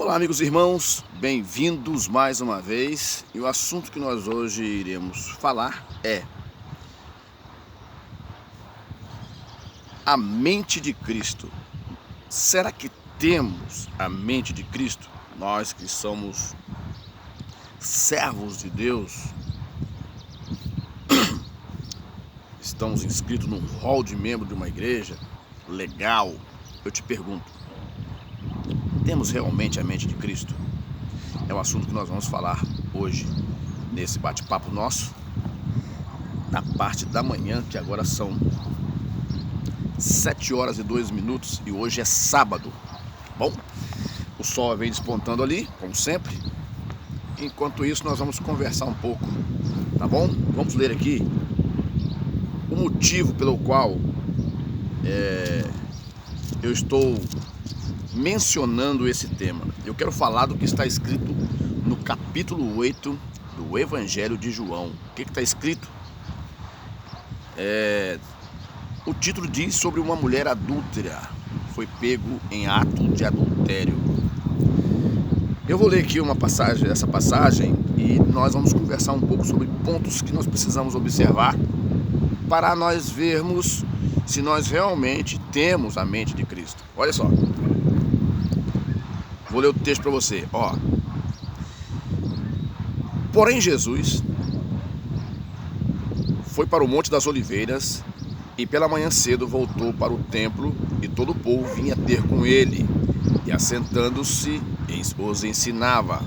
Olá, amigos e irmãos, bem-vindos mais uma vez. E o assunto que nós hoje iremos falar é a mente de Cristo. Será que temos a mente de Cristo? Nós que somos servos de Deus, estamos inscritos num hall de membro de uma igreja legal. Eu te pergunto, temos realmente a mente de Cristo? É o assunto que nós vamos falar hoje nesse bate-papo nosso, na parte da manhã, que agora são 7 horas e 2 minutos e hoje é sábado. Bom, o sol vem despontando ali, como sempre. Enquanto isso, nós vamos conversar um pouco, tá bom? Vamos ler aqui o motivo pelo qual eu estou mencionando esse tema. Eu quero falar do que está escrito no capítulo 8 do Evangelho de João. O que está escrito? O título diz sobre uma mulher adúltera, foi pego em ato de adultério. Eu vou ler aqui essa passagem e nós vamos conversar um pouco sobre pontos que nós precisamos observar para nós vermos se nós realmente temos a mente de Cristo. Olha só, vou ler o texto para você. Porém Jesus foi para o Monte das Oliveiras e pela manhã cedo voltou para o templo e todo o povo vinha ter com ele e assentando-se os ensinava.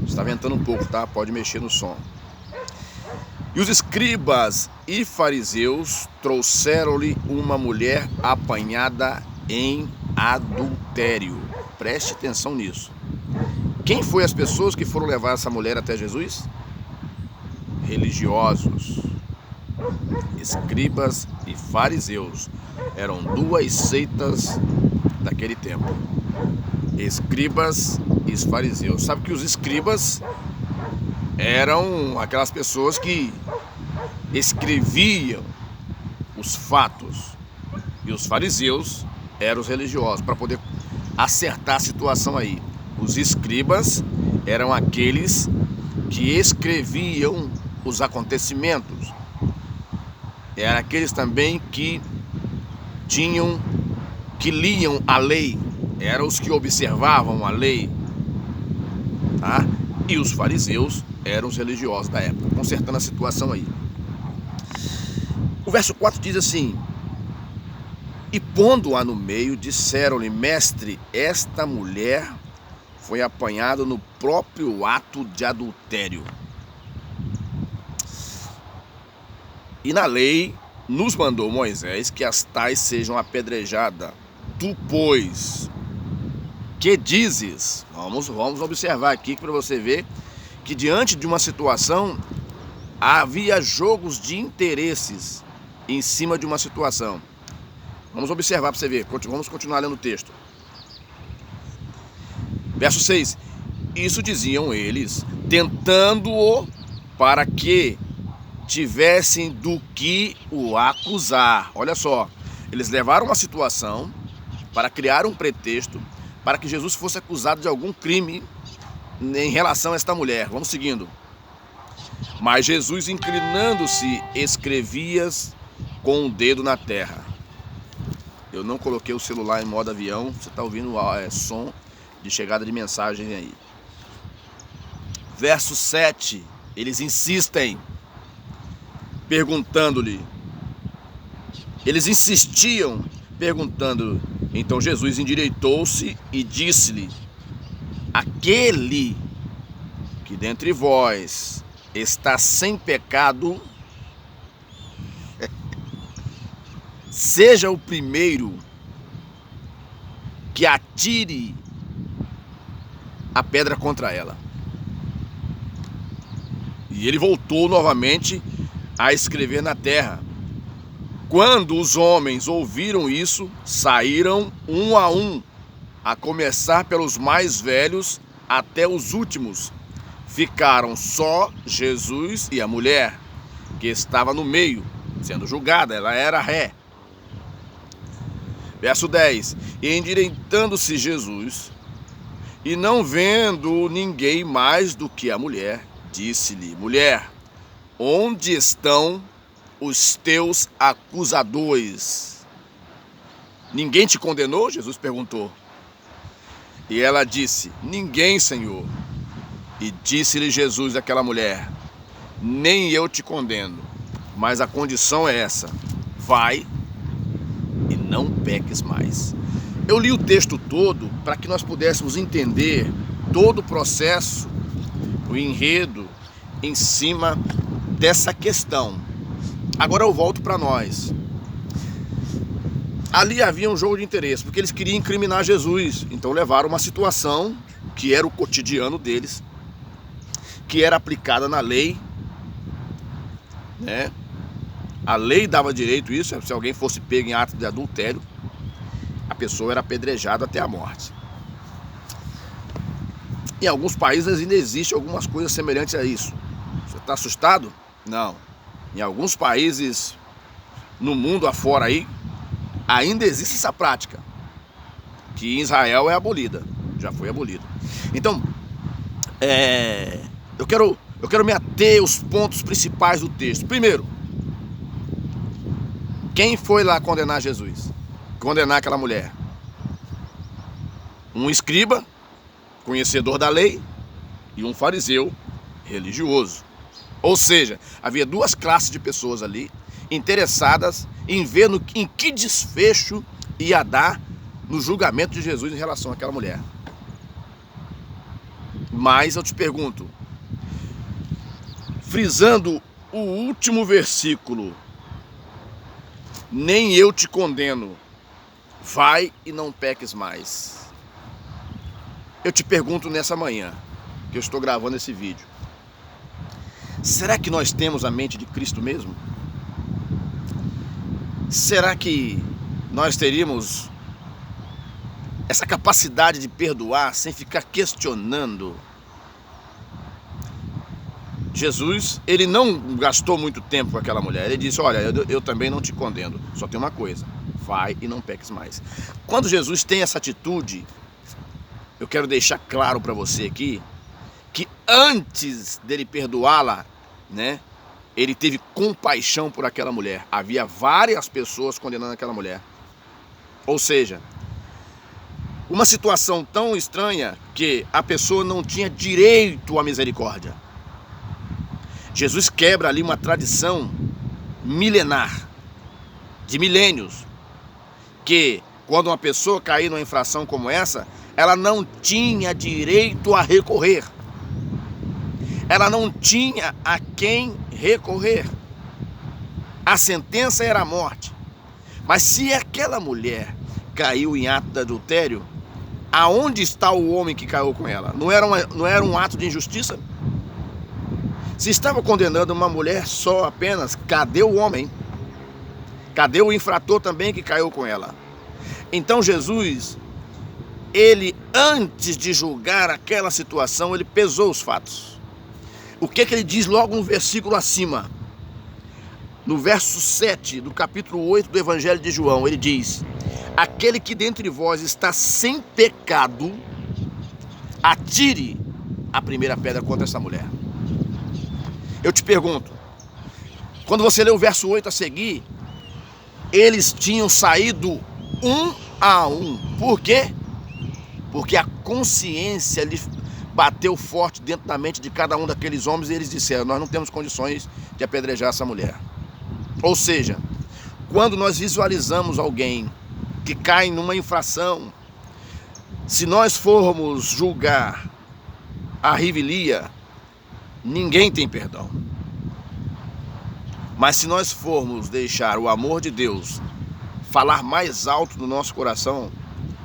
Está ventando um pouco, tá? Pode mexer no som. E os escribas e fariseus trouxeram-lhe uma mulher apanhada em adultério. Preste atenção nisso. Quem foi as pessoas que foram levar essa mulher até Jesus? Religiosos, escribas e fariseus. Eram duas seitas daquele tempo. Escribas e fariseus. Sabe que os escribas eram aquelas pessoas que escreviam os fatos e os fariseus eram os religiosos, para poder acertar a situação aí. Os escribas eram aqueles que escreviam os acontecimentos. Eram aqueles também que liam a lei, eram os que observavam a lei, tá? E os fariseus eram os religiosos da época, consertando a situação aí. O verso 4 diz assim: e pondo-a no meio, disseram-lhe: mestre, esta mulher foi apanhada no próprio ato de adultério. E na lei nos mandou Moisés que as tais sejam apedrejadas. Tu, pois, que dizes? Vamos observar aqui para você ver que diante de uma situação havia jogos de interesses em cima de uma situação. Vamos observar para você ver. Vamos continuar lendo o texto. Verso 6. Isso diziam eles, tentando-o para que tivessem do que o acusar. Olha só, eles levaram uma situação para criar um pretexto para que Jesus fosse acusado de algum crime em relação a esta mulher. Vamos seguindo. Mas Jesus, inclinando-se, escrevia com o dedo na terra. Eu não coloquei o celular em modo avião, você está ouvindo som de chegada de mensagem aí. Verso 7, eles insistem, perguntando-lhe. Eles insistiam, perguntando. Então Jesus endireitou-se e disse-lhe: aquele que dentre vós está sem pecado, seja o primeiro que atire a pedra contra ela. E ele voltou novamente a escrever na terra. Quando os homens ouviram isso, saíram um, a começar pelos mais velhos até os últimos. Ficaram só Jesus e a mulher, que estava no meio, sendo julgada, ela era ré. Verso 10. E endireitando-se Jesus, E não vendo ninguém mais do que a mulher, disse-lhe: mulher, onde estão os teus acusadores? Ninguém te condenou? Jesus perguntou. E ela disse: ninguém, Senhor. E disse-lhe Jesus àquela mulher: nem eu te condeno, mas a condição é essa: vai e não peques mais. Eu li o texto todo para que nós pudéssemos entender todo o processo, o enredo em cima dessa questão. Agora eu volto para nós. Ali havia um jogo de interesse, porque eles queriam incriminar Jesus. Então levaram uma situação que era o cotidiano deles, que era aplicada na lei, né? A lei dava direito a isso. Se alguém fosse pego em ato de adultério, a pessoa era apedrejada até a morte. Em alguns países ainda existe algumas coisas semelhantes a isso. Você está assustado? Não. Em alguns países no mundo afora aí, ainda existe essa prática, que em Israel é abolida, já foi abolida. Então, eu quero me ater aos pontos principais do texto. Primeiro, quem foi lá condenar Jesus? Condenar aquela mulher? Um escriba, conhecedor da lei, e um fariseu religioso. Ou seja, havia duas classes de pessoas ali, interessadas em ver em que desfecho ia dar no julgamento de Jesus em relação àquela mulher. Mas eu te pergunto, frisando o último versículo: nem eu te condeno, vai e não peques mais. Eu te pergunto nessa manhã, que eu estou gravando esse vídeo: será que nós temos a mente de Cristo mesmo? Será que nós teríamos essa capacidade de perdoar sem ficar questionando? Jesus, ele não gastou muito tempo com aquela mulher. Ele disse: olha, eu também não te condeno, só tem uma coisa: vai e não peques mais. Quando Jesus tem essa atitude, eu quero deixar claro para você aqui que antes dele perdoá-la, né, ele teve compaixão por aquela mulher. Havia várias pessoas condenando aquela mulher. Ou seja, uma situação tão estranha que a pessoa não tinha direito à misericórdia. Jesus quebra ali uma tradição milenar, de milênios, que quando uma pessoa cair numa infração como essa, ela não tinha direito a recorrer. Ela não tinha a quem recorrer. A sentença era a morte. Mas se aquela mulher caiu em ato de adultério, aonde está o homem que caiu com ela? Não era um ato de injustiça? Se estava condenando uma mulher só apenas, cadê o homem? Cadê o infrator também que caiu com ela? Então Jesus, ele antes de julgar aquela situação, ele pesou os fatos. O que ele diz logo no versículo acima? No verso 7 do capítulo 8 do Evangelho de João, ele diz: aquele que dentre vós está sem pecado, atire a primeira pedra contra essa mulher. Eu te pergunto, quando você lê o verso 8 a seguir, eles tinham saído um a um. Por quê? Porque a consciência lhe bateu forte dentro da mente de cada um daqueles homens e eles disseram: nós não temos condições de apedrejar essa mulher. Ou seja, quando nós visualizamos alguém que cai numa infração, se nós formos julgar a revelia, ninguém tem perdão. Mas se nós formos deixar o amor de Deus falar mais alto no nosso coração,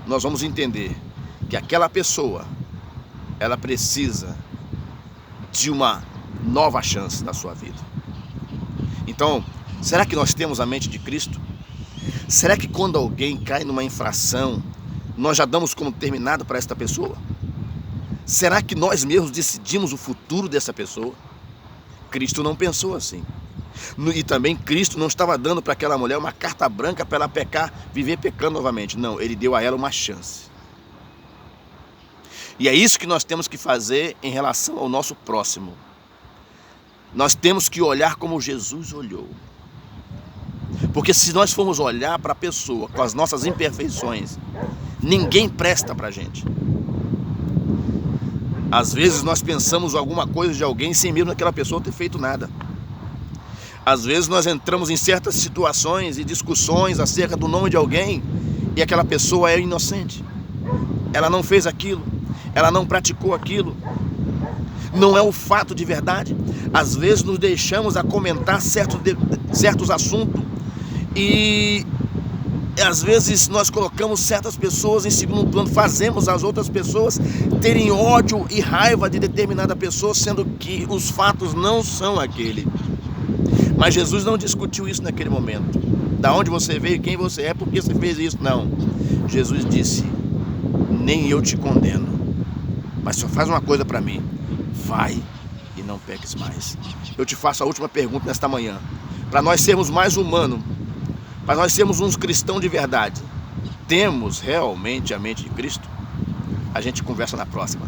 nós vamos entender que aquela pessoa, ela precisa de uma nova chance na sua vida. Então, será que nós temos a mente de Cristo? Será que quando alguém cai numa infração, nós já damos como terminado para esta pessoa? Será que nós mesmos decidimos o futuro dessa pessoa? Cristo não pensou assim. E também Cristo não estava dando para aquela mulher uma carta branca para ela pecar, viver pecando novamente. Não, ele deu a ela uma chance. E é isso que nós temos que fazer em relação ao nosso próximo. Nós temos que olhar como Jesus olhou. Porque se nós formos olhar para a pessoa com as nossas imperfeições, ninguém presta para a gente. Às vezes nós pensamos alguma coisa de alguém sem mesmo aquela pessoa ter feito nada. Às vezes nós entramos em certas situações e discussões acerca do nome de alguém e aquela pessoa é inocente. Ela não fez aquilo, ela não praticou aquilo. Não é o fato de verdade. Às vezes nos deixamos a comentar certos assuntos e às vezes nós colocamos certas pessoas em segundo plano, fazemos as outras pessoas terem ódio e raiva de determinada pessoa, sendo que os fatos não são aquele. Mas Jesus não discutiu isso naquele momento. Da onde você veio, quem você é, por que você fez isso? Não. Jesus disse: nem eu te condeno, mas só faz uma coisa para mim: vai e não peques mais. Eu te faço a última pergunta nesta manhã. Para nós sermos mais humanos, para nós sermos uns cristãos de verdade, temos realmente a mente de Cristo? A gente conversa na próxima.